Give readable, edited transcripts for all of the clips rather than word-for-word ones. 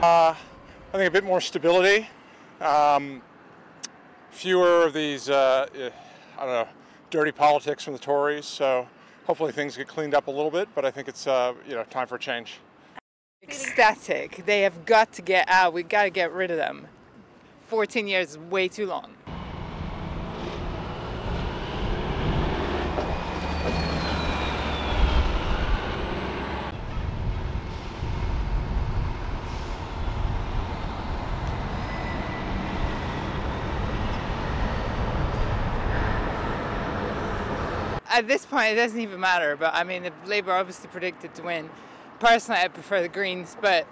I think a bit more stability, fewer of these, I don't know, dirty politics from the Tories. So hopefully things get cleaned up a little bit. But I think it's time for a change. Ecstatic. They have got to get out. We've got to get rid of them. 14 years is way too long. At this point, it doesn't even matter, but I mean, Labour obviously predicted to win. Personally, I prefer the Greens, but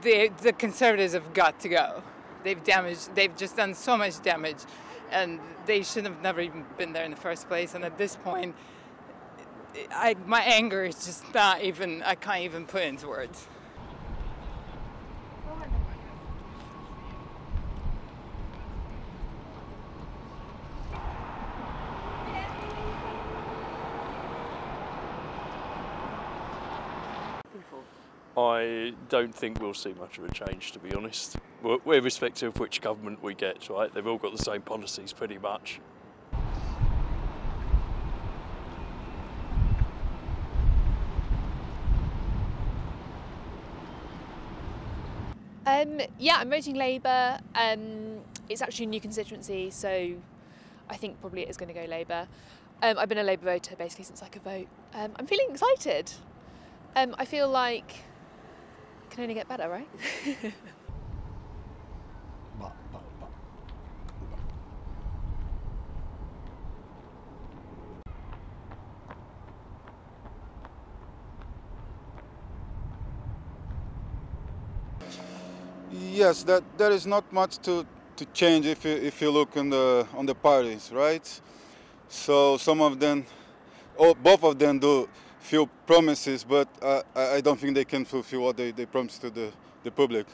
the Conservatives have got to go. They've just done so much damage, and they should have never even been there in the first place. And at this point, my anger is just not even, I can't even put it into words. I don't think we'll see much of a change, to be honest. We're irrespective of which government we get, right? They've all got the same policies, pretty much. Yeah, I'm voting Labour. It's actually a new constituency, so I think probably it is going to go Labour. I've been a Labour voter basically since I could vote. I'm feeling excited. I feel like it can only get better, right? Yes, there is not much to change if you look on the parties, right? So some of them, both of them do few promises, but I don't think they can fulfill what they promised to the public.